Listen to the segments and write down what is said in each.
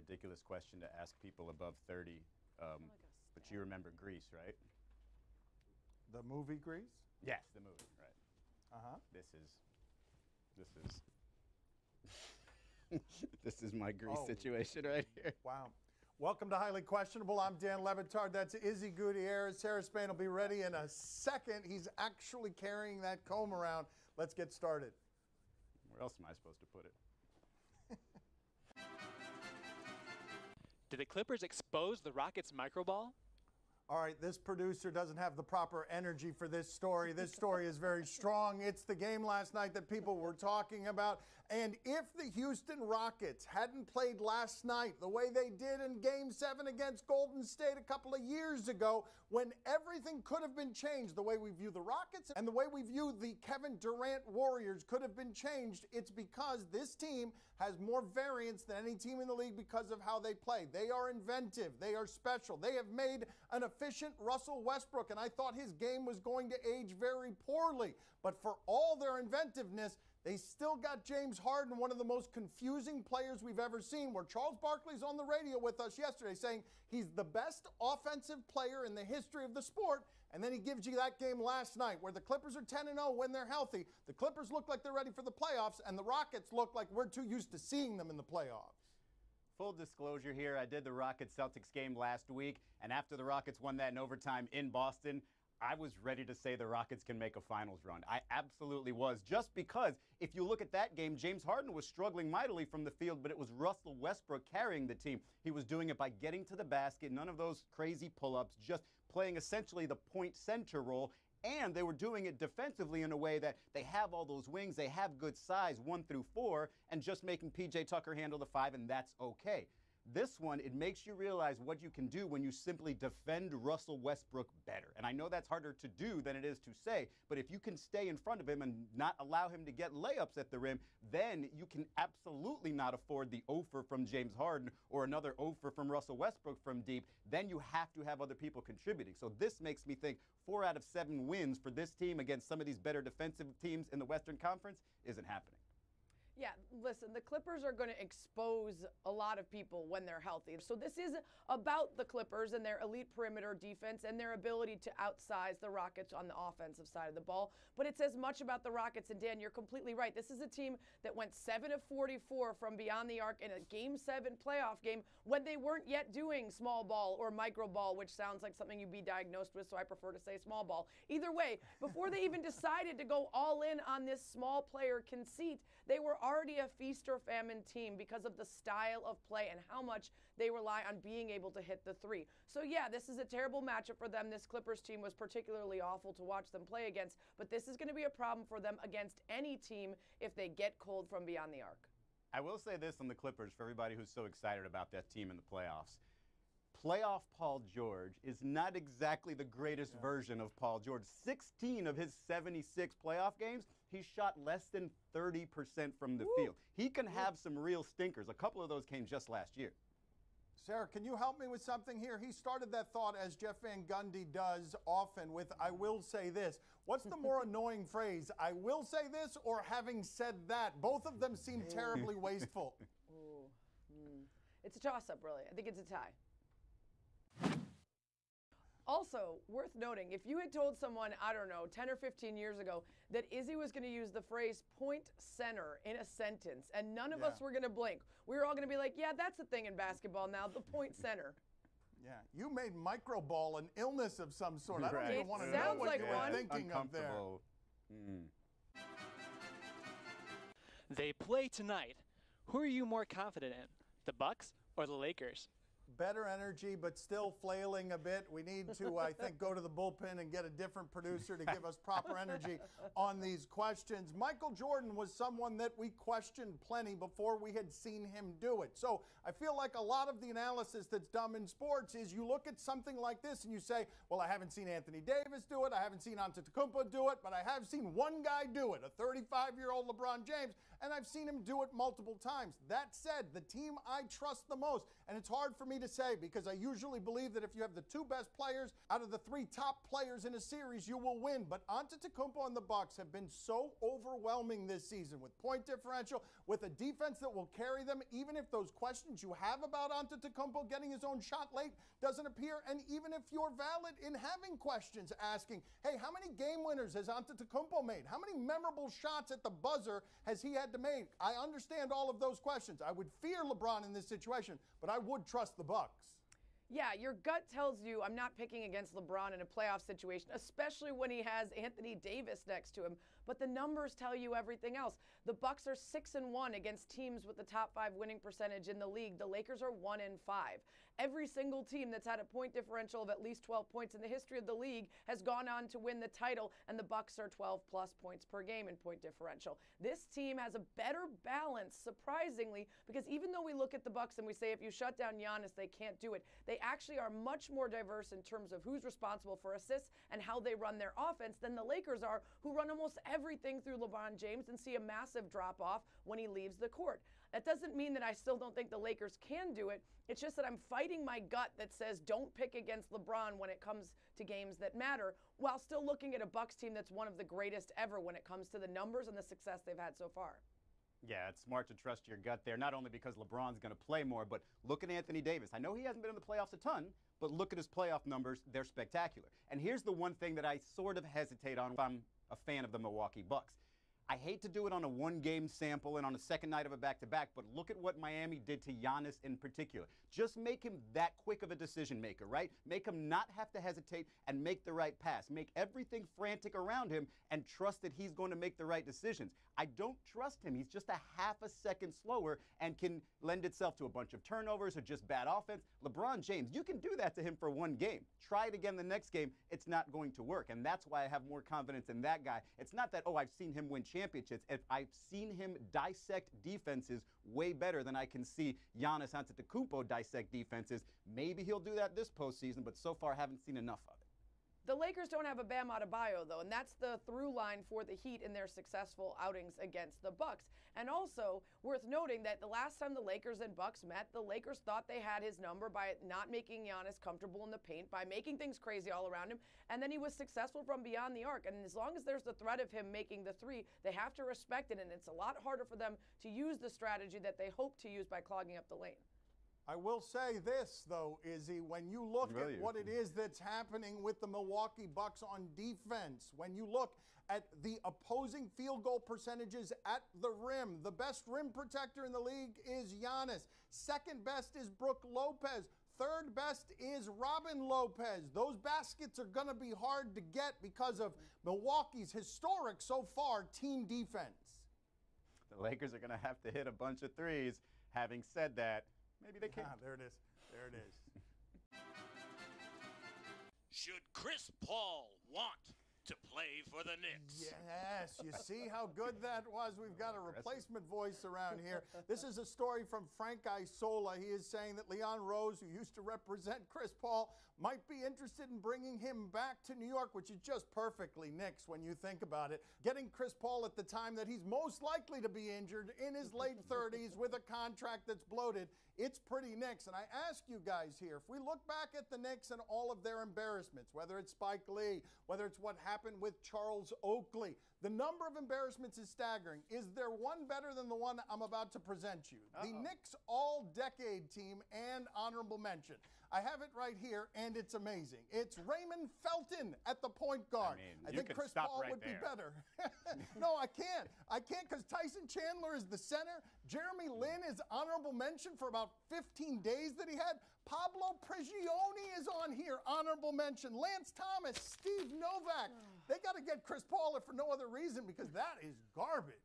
ridiculous question to ask people above 30. But you remember Grease, right? The movie Grease? Yes, the movie, right. Uh-huh. This is this is my Grease situation right here. Wow. Welcome to Highly Questionable. I'm Dan Levitard. That's Izzy Gutierrez. Sarah Spain will be ready in a second. He's actually carrying that comb around. Let's get started. Where else am I supposed to put it? Did the Clippers expose the Rockets' microball? All right, this producer doesn't have the proper energy for this story. This story is very strong. It's the game last night that people were talking about. And if the Houston Rockets hadn't played last night the way they did in Game 7 against Golden State a couple of years ago, when everything could have been changed, the way we view the Rockets and the way we view the Kevin Durant Warriors could have been changed, it's because this team has more variance than any team in the league because of how they play. They are inventive. They are special. They have made an efficient Russell Westbrook, and I thought his game was going to age very poorly. But for all their inventiveness, they still got James Harden, one of the most confusing players we've ever seen, where Charles Barkley's on the radio with us yesterday saying he's the best offensive player in the history of the sport, and then he gives you that game last night where the Clippers are 10-0 when they're healthy. The Clippers look like they're ready for the playoffs, and the Rockets look like we're too used to seeing them in the playoffs. Full disclosure here, I did the Rockets-Celtics game last week, and after the Rockets won that in overtime in Boston, I was ready to say the Rockets can make a finals run. I absolutely was, just because if you look at that game, James Harden was struggling mightily from the field, but it was Russell Westbrook carrying the team. He was doing it by getting to the basket, none of those crazy pull-ups, just playing essentially the point center role. And they were doing it defensively in a way that they have all those wings, they have good size 1 through 4, and just making P.J. Tucker handle the 5, and that's okay. This one, it makes you realize what you can do when you simply defend Russell Westbrook better. And I know that's harder to do than it is to say, but if you can stay in front of him and not allow him to get layups at the rim, then you can absolutely not afford the offer from James Harden or another offer from Russell Westbrook from deep. Then you have to have other people contributing. So this makes me think 4 out of 7 wins for this team against some of these better defensive teams in the Western Conference isn't happening. Yeah, listen, the Clippers are going to expose a lot of people when they're healthy. So this is about the Clippers and their elite perimeter defense and their ability to outsize the Rockets on the offensive side of the ball. But it's as much about the Rockets. And Dan, you're completely right. This is a team that went 7 of 44 from beyond the arc in a Game 7 playoff game when they weren't yet doing small ball or micro ball, which sounds like something you'd be diagnosed with, so I prefer to say small ball. Either way, before they even decided to go all in on this small player conceit, they were already a feast or famine team because of the style of play and how much they rely on being able to hit the 3. So yeah, this is a terrible matchup for them. This Clippers team was particularly awful to watch them play against, but this is going to be a problem for them against any team if they get cold from beyond the arc. I will say this on the Clippers for everybody who's so excited about that team in the playoffs. Playoff Paul George is not exactly the greatest version of Paul George. 16 of his 76 playoff games, he shot less than 30% from the field. He can have some real stinkers. A couple of those came just last year. Sarah, can you help me with something here? He started that thought, as Jeff Van Gundy does often, with "I will say this." What's the more annoying phrase, "I will say this" or "having said that"? Both of them seem terribly wasteful. It's a toss-up, really. I think it's a tie. Also, worth noting, if you had told someone, I don't know, 10 or 15 years ago that Izzy was going to use the phrase point center in a sentence and none of us were going to blink, we were all going to be like, yeah, that's a thing in basketball now, the point center. Yeah, you made microball an illness of some sort. I don't even want to know what you were thinking of there. They play tonight. Who are you more confident in, the Bucks or the Lakers? Better energy, but still flailing a bit. We need to, I think, go to the bullpen and get a different producer to give us proper energy on these questions. Michael Jordan was someone that we questioned plenty before we had seen him do it. So I feel like a lot of the analysis that's done in sports is you look at something like this and you say, well, I haven't seen Anthony Davis do it, I haven't seen Antetokounmpo do it, but I have seen one guy do it, a 35-year-old LeBron James, and I've seen him do it multiple times. That said, the team I trust the most, and it's hard for me me to say, because I usually believe that if you have the two best players out of the three top players in a series, you will win. But Antetokounmpo and the Bucks have been so overwhelming this season with point differential, with a defense that will carry them, even if those questions you have about Antetokounmpo getting his own shot late doesn't appear, and even if you're valid in having questions asking, hey, how many game winners has Antetokounmpo made? How many memorable shots at the buzzer has he had to make? I understand all of those questions. I would fear LeBron in this situation, but I would trust the Bucks. Yeah, your gut tells you I'm not picking against LeBron in a playoff situation, especially when he has Anthony Davis next to him. But the numbers tell you everything else. The Bucks are 6-1 against teams with the top 5 winning percentage in the league. The Lakers are 1-5. Every single team that's had a point differential of at least 12 points in the history of the league has gone on to win the title, and the Bucks are 12+ points per game in point differential. This team has a better balance, surprisingly, because even though we look at the Bucks and we say if you shut down Giannis, they can't do it, they actually are much more diverse in terms of who's responsible for assists and how they run their offense than the Lakers are, who run almost everything through LeBron James and see a massive drop-off when he leaves the court. That doesn't mean that I still don't think the Lakers can do it. It's just that I'm fighting my gut that says don't pick against LeBron when it comes to games that matter, while still looking at a Bucks team that's one of the greatest ever when it comes to the numbers and the success they've had so far. Yeah, it's smart to trust your gut there, not only because LeBron's going to play more, but look at Anthony Davis. I know he hasn't been in the playoffs a ton, but look at his playoff numbers. They're spectacular. And here's the one thing that I sort of hesitate on if I'm a fan of the Milwaukee Bucks. I hate to do it on a one-game sample and on a second night of a back-to-back, but look at what Miami did to Giannis in particular. Just make him that quick of a decision maker, right? Make him not have to hesitate and make the right pass. Make everything frantic around him and trust that he's going to make the right decisions. I don't trust him. He's just a half a second slower and can lend itself to a bunch of turnovers or just bad offense. LeBron James, you can do that to him for one game. Try it again the next game. It's not going to work, and that's why I have more confidence in that guy. It's not that, oh, I've seen him win championships. I've seen him dissect defenses way better than I can see Giannis Antetokounmpo dissect defenses. Maybe he'll do that this postseason, but so far I haven't seen enough of it. The Lakers don't have a Bam Adebayo, though, and that's the through line for the Heat in their successful outings against the Bucks. And also, worth noting that the last time the Lakers and Bucks met, the Lakers thought they had his number by not making Giannis comfortable in the paint, by making things crazy all around him, and then he was successful from beyond the arc. And as long as there's the threat of him making the three, they have to respect it, and it's a lot harder for them to use the strategy that they hope to use by clogging up the lane. I will say this, though, Izzy, when you look at what it is that's happening with the Milwaukee Bucks on defense, when you look at the opposing field goal percentages at the rim, the best rim protector in the league is Giannis. Second best is Brook Lopez. Third best is Robin Lopez. Those baskets are going to be hard to get because of Milwaukee's historic, so far, team defense. The Lakers are going to have to hit a bunch of threes. Having said that, maybe they can. There it is. There it is. Should Chris Paul want to play for the Knicks? Yes, you see how good that was? We've got a replacement voice around here. This is a story from Frank Isola. He is saying that Leon Rose, who used to represent Chris Paul, might be interested in bringing him back to New York, which is just perfectly Knicks when you think about it. Getting Chris Paul at the time that he's most likely to be injured in his late 30s with a contract that's bloated, it's pretty Knicks. And I ask you guys here, if we look back at the Knicks and all of their embarrassments, whether it's Spike Lee, whether it's what happened with Charles Oakley, the number of embarrassments is staggering. Is there one better than the one I'm about to present you? The Knicks All-Decade Team and honorable mention. I have it right here, and it's amazing. It's Raymond Felton at the point guard. I think Chris Paul would be better. No, I can't. I can't because Tyson Chandler is the center. Jeremy Lin is honorable mention for about 15 days that he had. Pablo Prigioni is on here, honorable mention. Lance Thomas, Steve Novak. They got to get Chris Paul if for no other reason because that is garbage.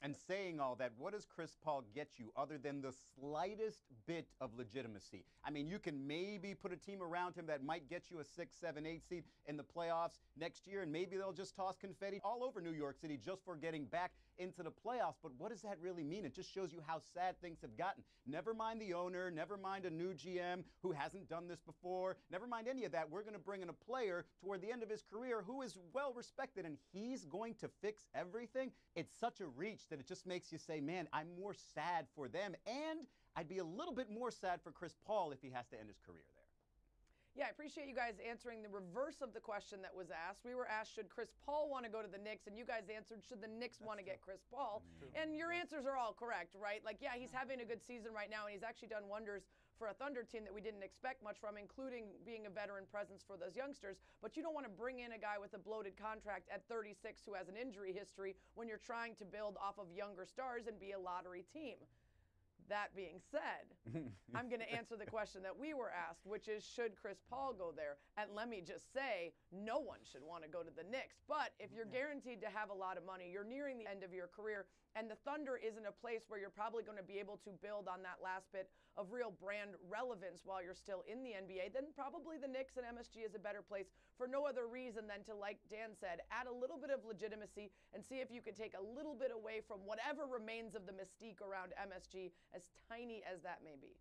And saying all that, what does Chris Paul get you other than the slightest bit of legitimacy? I mean, you can maybe put a team around him that might get you a 6, 7, 8 seed in the playoffs next year, and maybe they'll just toss confetti all over New York City just for getting back into the playoffs. But what does that really mean? It just shows you how sad things have gotten. Never mind the owner, never mind a new GM who hasn't done this before, never mind any of that. We're going to bring in a player toward the end of his career who is well respected and he's going to fix everything, it's such a reach that it just makes you say, man, I'm more sad for them. And I'd be a little bit more sad for Chris Paul if he has to end his career there. Yeah, I appreciate you guys answering the reverse of the question that was asked. We were asked, should Chris Paul want to go to the Knicks? And you guys answered, should the Knicks want to get Chris Paul? And your answers are all correct, right? Like, yeah, he's having a good season right now, and he's actually done wonders for a Thunder team that we didn't expect much from, including being a veteran presence for those youngsters. But you don't want to bring in a guy with a bloated contract at 36 who has an injury history when you're trying to build off of younger stars and be a lottery team. That being said, I'm going to answer the question that we were asked, which is, should Chris Paul go there? And let me just say, no one should want to go to the Knicks. But if you're guaranteed to have a lot of money, you're nearing the end of your career, and the Thunder isn't a place where you're probably going to be able to build on that last bit of real brand relevance while you're still in the NBA, then probably the Knicks and MSG is a better place for no other reason than to, like Dan said, add a little bit of legitimacy and see if you could take a little bit away from whatever remains of the mystique around MSG, as tiny as that may be.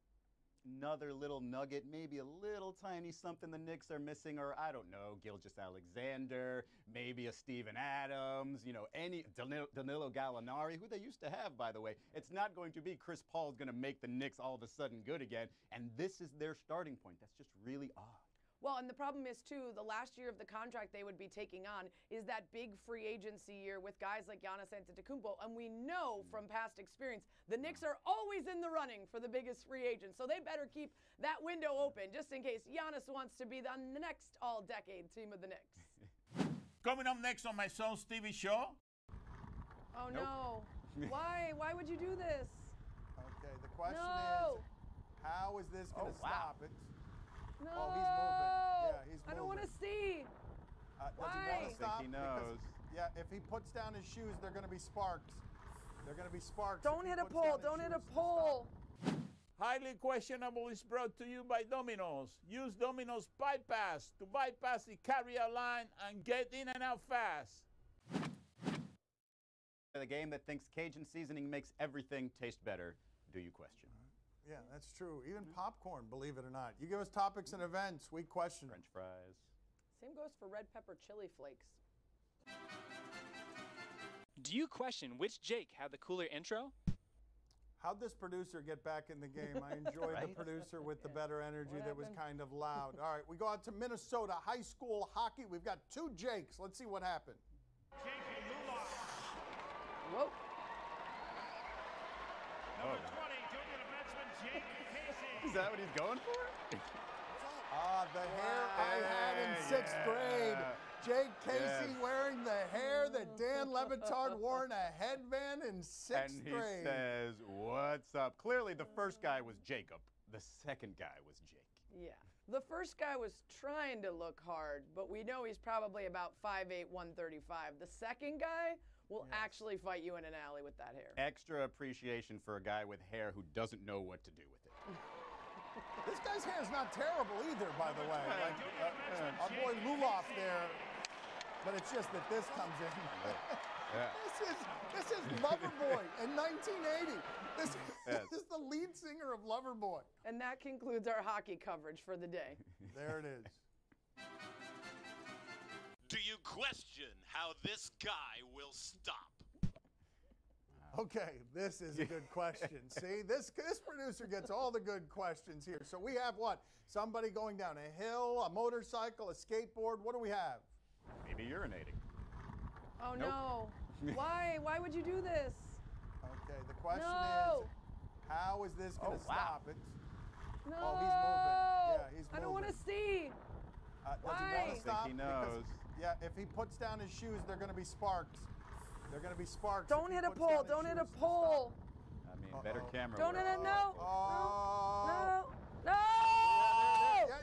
Another little nugget, maybe a little tiny something the Knicks are missing, or I don't know, Gilgeous-Alexander, maybe a Steven Adams, you know, any Danilo Gallinari, who they used to have, by the way. It's not going to be Chris Paul's going to make the Knicks all of a sudden good again, and this is their starting point. That's just really odd. Well, and the problem is, too, the last year of the contract they would be taking on is that big free agency year with guys like Giannis Antetokounmpo. And we know from past experience, the Knicks are always in the running for the biggest free agent. So they better keep that window open just in case Giannis wants to be the next all-decade team of the Knicks. Coming up next on my son's TV show. Oh, no. Why? Why would you do this? Okay, the question No. is, how is this going to stop it? No. Oh, he's moving. Yeah, he's moving. I don't want to see. Does he Why? want to stop? I think he knows. Because, yeah, if he puts down his shoes, they're going to be sparks. They're going to be sparks. Don't hit a pole. Don't hit a pole. Highly questionable is brought to you by Domino's. Use Domino's bypass to bypass the carrier line and get in and out fast. The game that thinks Cajun seasoning makes everything taste better. Do you question? Yeah, that's true. Even popcorn, believe it or not. You give us topics and events, we question. French fries. Same goes for red pepper chili flakes. Do you question which Jake had the cooler intro? How'd this producer get back in the game? I enjoyed the producer with the better energy What that was happened? kind of loud. All right, we go out to Minnesota high school hockey. We've got two Jakes. Let's see what happened. Whoa. Number 20, junior defenseman Jake Casey. Is that what he's going for? The hair I had in sixth grade. Jake Casey wearing the hair that Dan Levitard wore in a headband in sixth grade. And he says, what's up? Clearly the first guy was Jacob. The second guy was Jake. Yeah. The first guy was trying to look hard, but we know he's probably about 5'8", 135. The second guy will actually fight you in an alley with that hair. Extra appreciation for a guy with hair who doesn't know what to do with it. This guy's hair's not terrible either, by the way. Like, our boy Luloff there, but it's just that this comes in. This is Loverboy in 1980. This is the lead singer of Loverboy. And that concludes our hockey coverage for the day. There it is. Do you question how this guy will stop? Okay, this is a good question. See, this producer gets all the good questions here. So we have what? Somebody going down a hill, a motorcycle, a skateboard. What do we have? Maybe urinating. Oh, no. Why? Why would you do this? Okay, the question No. is, how is this going to stop it? No. Oh, he's moving. Yeah, he's moving. I don't want to see. Does he want Why? to stop? I think he knows. Yeah, if he puts down his shoes, they're going to be sparks. They're going to be sparks. Don't hit a pole. Don't hit a pole. I mean, better camera Don't work. hit it. No. Oh. No. No.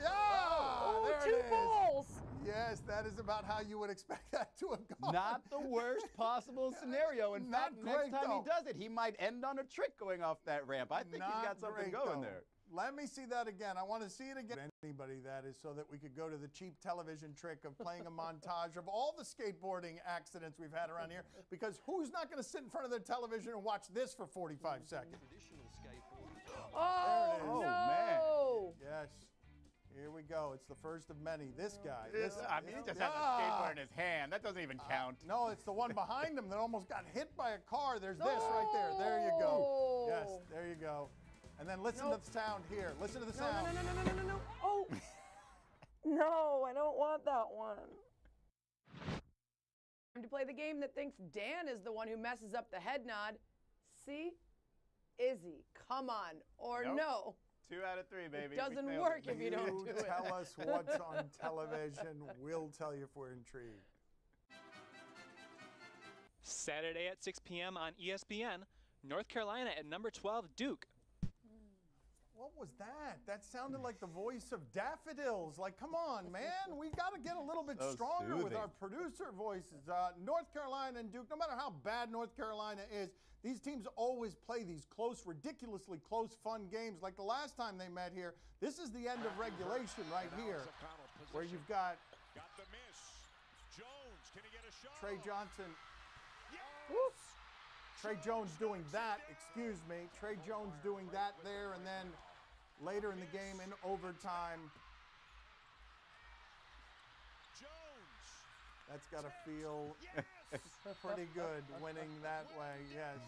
Yeah, Oh, there two it is. poles. Yes, that is about how you would expect that to have gone. Not the worst possible scenario. In Not fact, next great, time though. he does it, he might end on a trick going off that ramp. I think he's got something great, going though. there. Let me see that again. I want to see it again. Anybody, that is, so that we could go to the cheap television trick of playing a montage of all the skateboarding accidents we've had around here, because who's not going to sit in front of their television and watch this for 45 seconds? Oh, Oh, no. Yes. Here we go. It's the first of many. This guy. He just has a skateboard in his hand. That doesn't even count. No, it's the one behind him that almost got hit by a car. There's this right there. There you go. Yes, there you go. And then listen to the sound here. Listen to the sound. No. Oh. No, I don't want that one. Time to play the game that thinks Dan is the one who messes up the head nod. See? Izzy, come on. Or no. 2 out of 3, baby. It doesn't work if you don't do it. Tell us what's on television. We'll tell you if we're intrigued. Saturday at 6 p.m. on ESPN, North Carolina at number 12, Duke. What was that? That sounded like the voice of daffodils. Like, come on, man. We got to get a little bit stronger with our producer voices. North Carolina and Duke, no matter how bad North Carolina is, these teams always play these close, ridiculously close, fun games. Like the last time they met here, this is the end of regulation right here, where you've got the miss. Jones, can he get a shot? Trey Johnson. Yes. Trey Jones doing that, excuse me. Trey Jones doing that there, and then later in the game in overtime. Jones. That's got to feel pretty good winning that way, yes.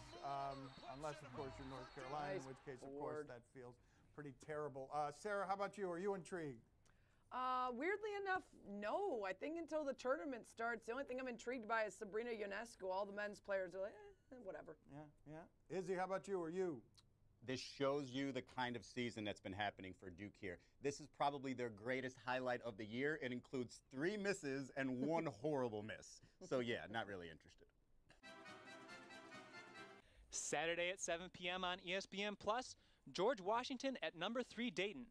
Unless, of course, you're North Carolina, in which case, of course, that feels pretty terrible. Sarah, how about you? Are you intrigued? Weirdly enough, no. I think until the tournament starts, the only thing I'm intrigued by is Sabrina Ionescu. All the men's players are like, whatever. Yeah. Izzy, how about you? Are you? This shows you the kind of season that's been happening for Duke here. This is probably their greatest highlight of the year. It includes 3 misses and 1 horrible miss. So, yeah, not really interested. Saturday at 7 p.m. on ESPN+, George Washington at number 3, Dayton.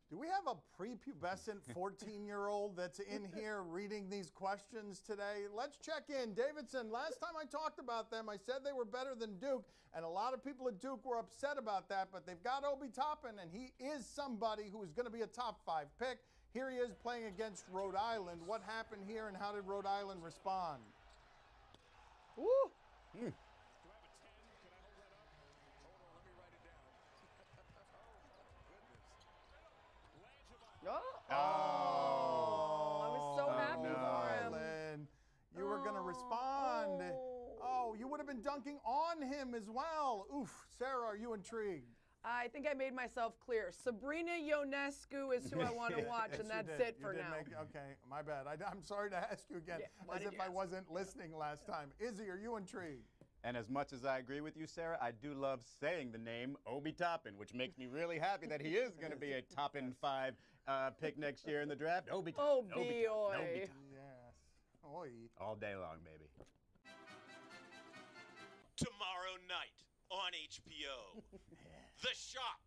Do we have a prepubescent 14-year-old that's in here reading these questions today? Let's check in. Davidson, last time I talked about them, I said they were better than Duke, and a lot of people at Duke were upset about that, but they've got Obi Toppin, and he is somebody who is going to be a top 5 pick. Here he is playing against Rhode Island. What happened here, and how did Rhode Island respond? Woo! I was so happy for him. Lynn, you were going to respond. Oh, you would have been dunking on him as well. Oof. Sarah, are you intrigued? I think I made myself clear. Sabrina Ionescu is who I want to watch, and that's it for now. Okay, my bad. I'm sorry to ask you again, as if I wasn't listening last time. Izzy, are you intrigued? And as much as I agree with you, Sarah, I do love saying the name Obi Toppin, which makes me really happy that he is going to be a Toppin 5 pick next year in the draft. Obi Toppin. Obi, oi. Yes. Oi. All day long, baby. Tomorrow night on HBO. The Shop,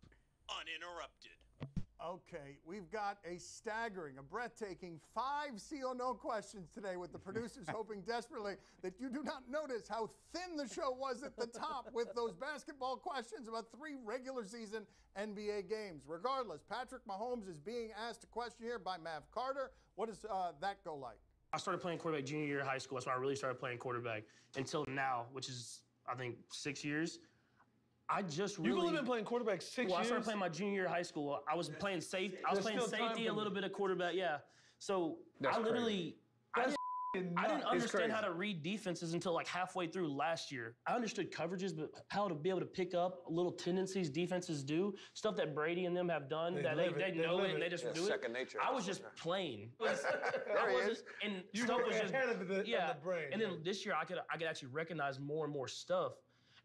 uninterrupted. Okay, we've got a staggering, a breathtaking 5 CO-No questions today with the producers hoping desperately that you do not notice how thin the show was at the top with those basketball questions about 3 regular season NBA games. Regardless, Patrick Mahomes is being asked a question here by Mav Carter. What does that go like? I started playing quarterback junior year of high school. That's when I really started playing quarterback until now, which is, I think, 6 years. You've only been playing quarterback 6 years? Well, I started playing my junior year of high school. I was playing safety. I was playing safety, a little bit of quarterback, yeah. So I literally, I didn't understand how to read defenses until like halfway through last year. I understood coverages, but how to be able to pick up little tendencies defenses do, stuff that Brady and them have done, that they know it and they just do it. Second nature. I was just playing. There he is. And You stuff were was just ahead of the brain. And then this year I could actually recognize more and more stuff.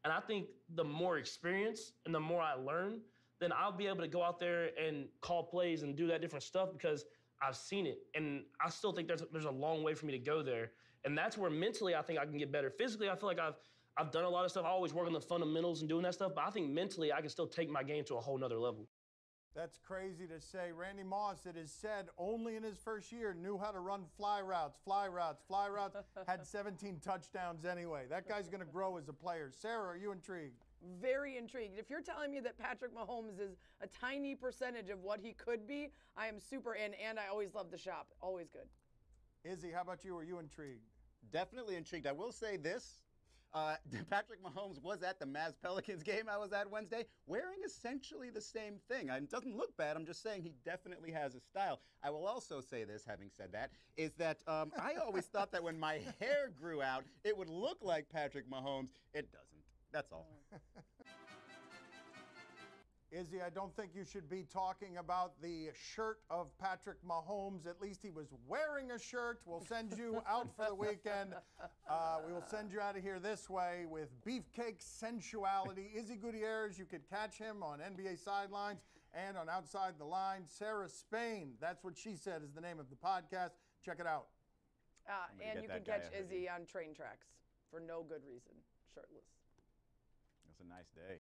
And I think the more experience and the more I learn, then I'll be able to go out there and call plays and do that different stuff because I've seen it. And I still think there's a long way for me to go there. And that's where mentally I think I can get better. Physically, I feel like I've done a lot of stuff. I always work on the fundamentals and doing that stuff, but I think mentally I can still take my game to a whole nother level. That's crazy to say. Randy Moss, it is said, only in his first year knew how to run fly routes, had 17 touchdowns anyway. That guy's going to grow as a player. Sarah, are you intrigued? Very intrigued. If you're telling me that Patrick Mahomes is a tiny percentage of what he could be, I am super in, and I always love the shop. Always good. Izzy, how about you? Are you intrigued? Definitely intrigued. I will say this. Patrick Mahomes was at the Mavs Pelicans game I was at Wednesday wearing essentially the same thing. It doesn't look bad. I'm just saying he definitely has a style. I will also say this, having said that, is that I always thought that when my hair grew out, it would look like Patrick Mahomes. It doesn't. That's all. Izzy, I don't think you should be talking about the shirt of Patrick Mahomes. At least he was wearing a shirt. We'll send you out for the weekend. We will send you out of here this way with beefcake sensuality. Izzy Gutierrez, you could catch him on NBA sidelines and on Outside the Line. Sarah Spain, that's what she said is the name of the podcast. Check it out. And you can catch Izzy on train tracks for no good reason, shirtless. It's a nice day.